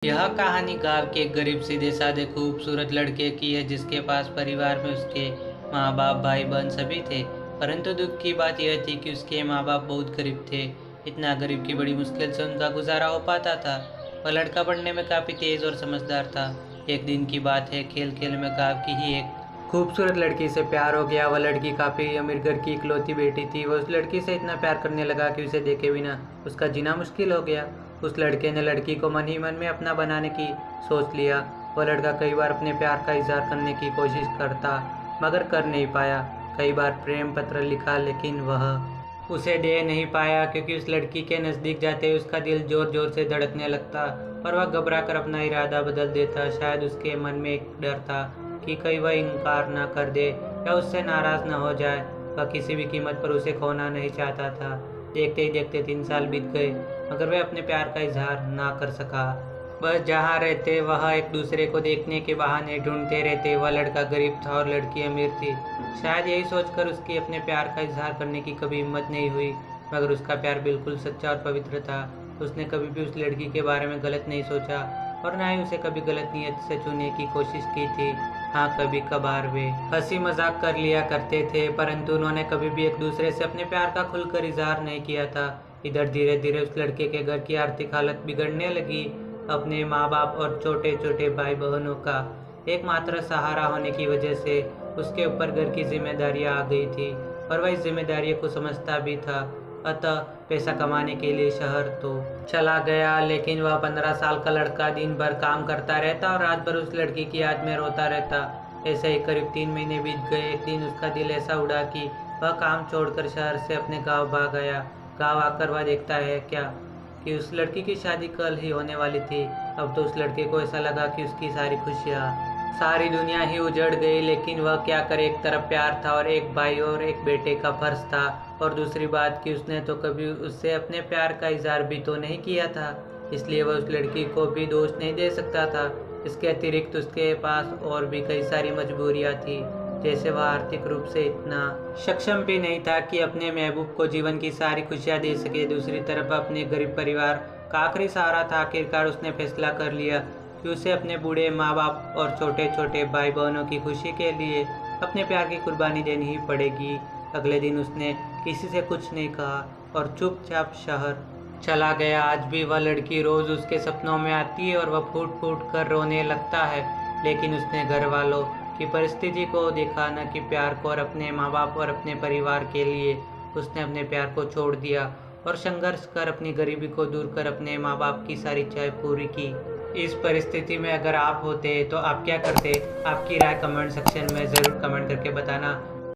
यह कहानी गांव के एक गरीब सीधे साधे खूबसूरत लड़के की है जिसके पास परिवार में उसके माँ बाप भाई बहन सभी थे। परंतु दुख की बात यह थी कि उसके माँ बाप बहुत गरीब थे। इतना गरीब कि बड़ी मुश्किल से उनका गुजारा हो पाता था। वह लड़का पढ़ने में काफ़ी तेज़ और समझदार था। एक दिन की बात है, खेल खेल में गाँव की ही एक खूबसूरत लड़की से प्यार हो गया। वह लड़की काफ़ी अमीर घर की इकलौती बेटी थी। वह उस लड़की से इतना प्यार करने लगा कि उसे देखे बिना उसका जीना मुश्किल हो गया। उस लड़के ने लड़की को मन ही मन में अपना बनाने की सोच लिया। वह लड़का कई बार अपने प्यार का इजहार करने की कोशिश करता मगर कर नहीं पाया। कई बार प्रेम पत्र लिखा लेकिन वह उसे दे नहीं पाया क्योंकि उस लड़की के नज़दीक जाते ही उसका दिल जोर जोर से धड़कने लगता। पर वह घबरा कर अपना इरादा बदल देता। शायद उसके मन में एक डर था कि कहीं वह इनकार ना कर दे या उससे नाराज़ ना हो जाए। वह किसी भी कीमत पर उसे खोना नहीं चाहता था। देखते ही देखते 3 साल बीत गए मगर वह अपने प्यार का इजहार ना कर सका। बस जहाँ रहते वह एक दूसरे को देखने के बहाने ढूंढते रहते। वह लड़का गरीब था और लड़की अमीर थी। शायद यही सोचकर उसकी अपने प्यार का इजहार करने की कभी हिम्मत नहीं हुई। मगर उसका प्यार बिल्कुल सच्चा और पवित्र था। उसने कभी भी उस लड़की के बारे में गलत नहीं सोचा और ना ही उसे कभी गलत नीयत से चुनने की कोशिश की थी। हाँ, कभी कभार वे हंसी मजाक कर लिया करते थे परंतु उन्होंने कभी भी एक दूसरे से अपने प्यार का खुलकर इजहार नहीं किया था। इधर धीरे धीरे उस लड़के के घर की आर्थिक हालत बिगड़ने लगी। अपने माँ बाप और छोटे छोटे भाई बहनों का एकमात्र सहारा होने की वजह से उसके ऊपर घर की जिम्मेदारियाँ आ गई थी और वह इस जिम्मेदारियों को समझता भी था। अतः पैसा कमाने के लिए शहर तो चला गया लेकिन वह 15 साल का लड़का दिन भर काम करता रहता और रात भर उस लड़की की याद में रोता रहता। ऐसे ही करीब 3 महीने बीत गए। एक दिन उसका दिल ऐसा उड़ा कि वह काम छोड़कर शहर से अपने गांव भाग गया। गांव आकर वह देखता है क्या कि उस लड़की की शादी कल ही होने वाली थी। अब तो उस लड़के को ऐसा लगा कि उसकी सारी खुशियाँ सारी दुनिया ही उजड़ गई। लेकिन वह क्या करे, एक तरफ प्यार था और एक भाई और एक बेटे का फर्ज था और दूसरी बात कि उसने तो कभी उससे अपने प्यार का इजहार भी तो नहीं किया था। इसलिए वह उस लड़की को भी दोष नहीं दे सकता था। इसके अतिरिक्त उसके पास और भी कई सारी मजबूरियाँ थी। जैसे वह आर्थिक रूप से इतना सक्षम भी नहीं था कि अपने महबूब को जीवन की सारी खुशियाँ दे सके। दूसरी तरफ अपने गरीब परिवार का आखिरी सहारा था। आखिरकार उसने फैसला कर लिया कि उसे अपने बूढ़े माँ बाप और छोटे छोटे भाई बहनों की खुशी के लिए अपने प्यार की कुर्बानी देनी ही पड़ेगी। अगले दिन उसने किसी से कुछ नहीं कहा और चुपचाप शहर चला गया। आज भी वह लड़की रोज़ उसके सपनों में आती है और वह फूट फूट कर रोने लगता है। लेकिन उसने घर वालों की परिस्थिति को देखा, न कि प्यार को, और अपने माँ बाप और अपने परिवार के लिए उसने अपने प्यार को छोड़ दिया और संघर्ष कर अपनी गरीबी को दूर कर अपने माँ बाप की सारी इच्छाएं पूरी की। इस परिस्थिति में अगर आप होते तो आप क्या करते? आपकी राय कमेंट सेक्शन में ज़रूर कमेंट करके बताना।